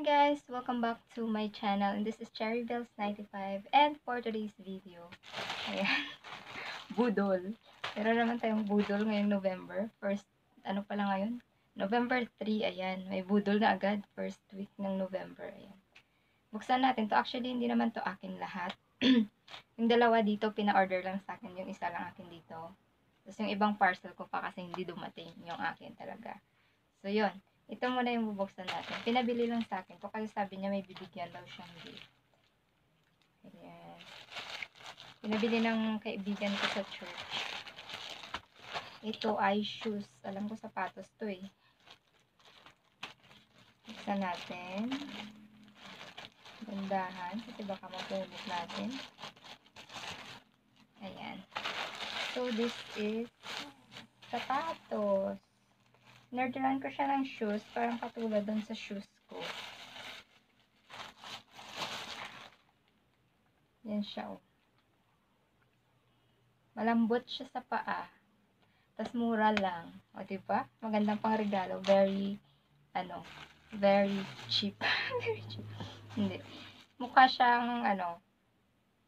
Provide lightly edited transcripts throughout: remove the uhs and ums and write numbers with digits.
guys! Welcome back to my channel, and this is CherryBells95, and for today's video, ayan, budol. Meron naman tayong budol ngayong November. First, ano pala ngayon? November 3, ayan. May budol na agad. First week ng November, ayan. Buksan natin to. Actually, hindi naman to akin lahat. Yung dalawa dito, pina-order lang sa akin. Yung isa lang akin dito. Tapos yung ibang parcel ko pa kasi hindi dumating yung akin talaga. So, yun. Ito muna yung bubuksan natin. Pinabili lang sa akin to kasi sabi niya may bibigyan daw siyang gift. Ayan. Pinabili ng kaibigan ko sa church. Ito ay shoes. Alam ko sapatos to eh. Buksan natin. Gandahan. Kasi baka mapunit natin. Ayan. So, this is sapatos. Inorderan ko siya ng shoes, parang katulad dun sa shoes ko. Yan siya, oh. Malambot siya sa paa. Tas mura lang. O, diba? Magandang pang regalo. Very, very cheap. Very cheap. Hindi. Mukha siyang,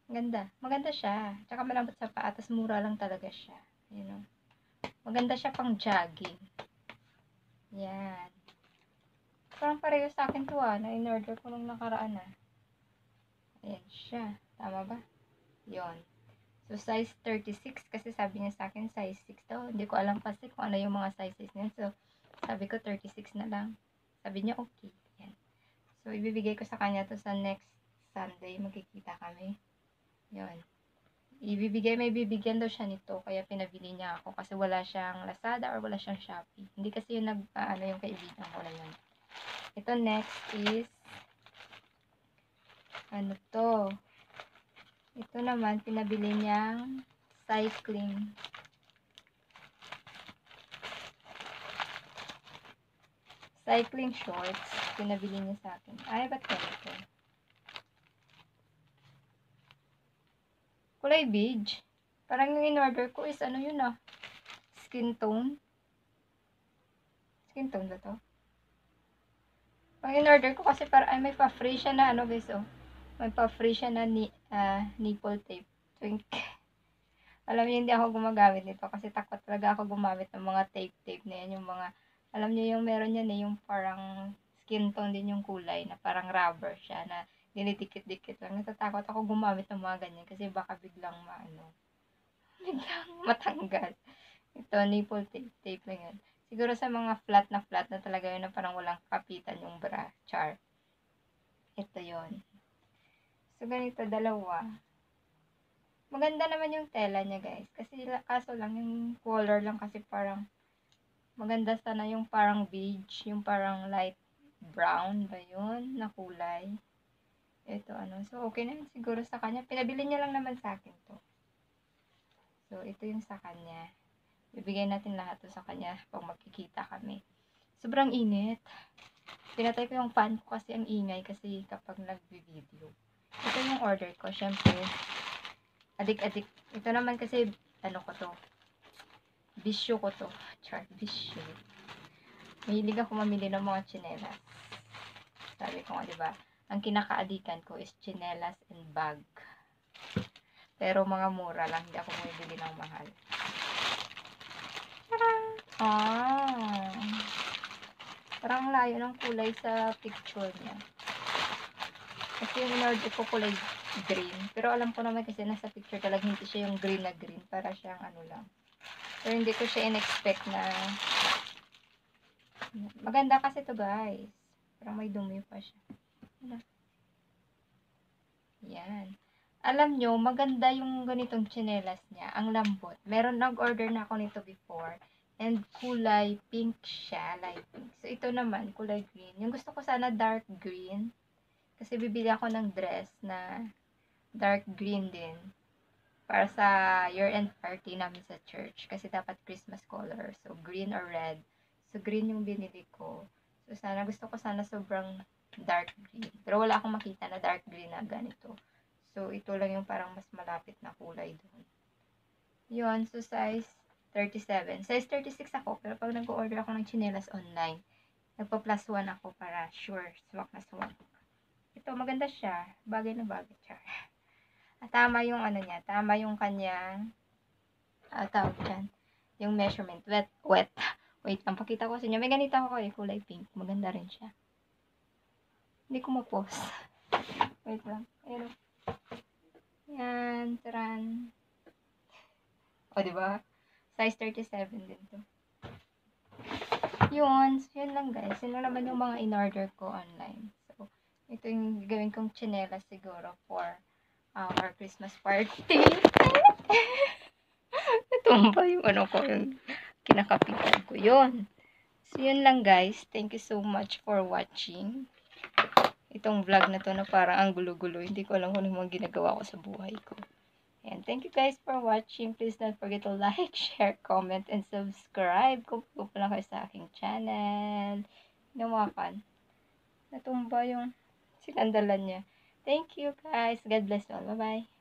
ganda. Maganda siya. Tsaka malambot sa paa, tas mura lang talaga siya. You know? Maganda siya pang jogging. Yan. Parang pareho sa akin to na in-order ko nung nakaraan Ayan siya. Tama ba? Yon. So, size 36 kasi sabi niya sa akin size 6 daw. Hindi ko alam kasi kung ano yung mga sizes niya. So, sabi ko 36 na lang. Sabi niya okay. Yan. So, ibibigay ko sa kanya to sa next Sunday. Magkikita kami. Yon. May bibigyan daw siya nito. Kaya pinabili niya ako kasi wala siyang Lazada or wala siyang Shopee. Hindi kasi yung yung kaibigan ko na yun. Ito next is ano to? Ito naman, pinabili niyang cycling. Cycling shorts. Pinabili niya sa akin. Ay, ba't ganito? Kulay beige. Parang yung in-order ko is ano yun skin tone. Skin tone ba to? Ang in-order ko kasi para ay may pa-free siya na guys May pa-free siya na nipple tape. Twink. Alam niyo, hindi ako gumagamit nito kasi takot talaga ako gumamit ng mga tape na yan. Yung mga, alam niyo yung meron yan yung parang skin tone din yung kulay na parang rubber siya na dinidikit-dikit lang. Natatakot ako gumamit ng mga ganyan kasi baka biglang biglang matanggal. Ito, nipple tape lang yan. Siguro sa mga flat na talaga yun na parang walang kapitan yung bra. Char. Ito yon. So, ganito, dalawa. Maganda naman yung tela niya, guys. Kasi, kaso lang, yung color lang kasi parang, maganda sana yung parang beige, yung parang light brown ba yun, na kulay. Ito, So, okay na yun siguro sa kanya. Pinabili niya lang naman sa akin to. So, ito yung sa kanya. Bibigay natin lahat to sa kanya pag magkikita kami. Sobrang init. Pinatay ko yung fan ko kasi ang ingay kasi kapag nag-video. Ito yung order ko. Syempre, adik-adik. Ito naman kasi, ko to. Bisyo ko to. Char, bisyo. Mahilig ako mamili ng mga tsinelas. Sabi ko nga, diba? Ang kinakaadikan ko is tsinelas and bag. Pero mga mura lang. Hindi ako mamili ng mahal. Parang layo ng kulay sa picture niya. Kasi yung in-order ko kulay green. Pero alam ko naman kasi nasa picture talaga hindi siya yung green na green. Para siyang lang. Pero hindi ko siya in-expect na maganda kasi to guys. Parang may dumi pa siya. Yan. Alam nyo, maganda yung ganitong tsinelas niya. Ang lambot. Nag-order na ako nito before. And kulay pink siya. Light pink. So, ito naman, kulay green. Yung gusto ko sana dark green. Kasi bibili ako ng dress na dark green din. Para sa year-end party namin sa church. Kasi dapat Christmas color. So, green or red. So, green yung binili ko. So, gusto ko sana sobrang dark green. Pero wala akong makita na dark green na ganito. So, ito lang yung parang mas malapit na kulay doon. Yun. So, size 37. Size 36 ako. Pero pag nag-order ako ng chinelas online, Nagpa-plus 1 ako para sure, swak na swak. Ito, maganda siya. Bagay na bagay siya. At tama yung ano niya, tama yung kanyang, tawag dyan, yung measurement. Wet. Wait lang, pakita ko sa inyo. May ganito ako kulay pink. Maganda rin siya. Hindi ko ma-post. Wait lang. Ayun. Yan, taran. O, diba? Size 37 din to. Yun lang guys. Yun lang naman yung mga in-order ko online. So, ito yung gagawin kong tsinelas siguro for our Christmas party. Natumba yung ano ko, yung kinakapitan ko. Yun. So, yun lang guys. Thank you so much for watching. Itong vlog na to na parang ang gulo-gulo. Hindi ko alam kung ano mga ginagawa ko sa buhay ko. And thank you guys for watching. Please don't forget to like, share, comment, and subscribe kung po pala kayo sa aking channel. Nawakan. Natumba yung sinandalan niya. Thank you guys. God bless you all. Bye-bye.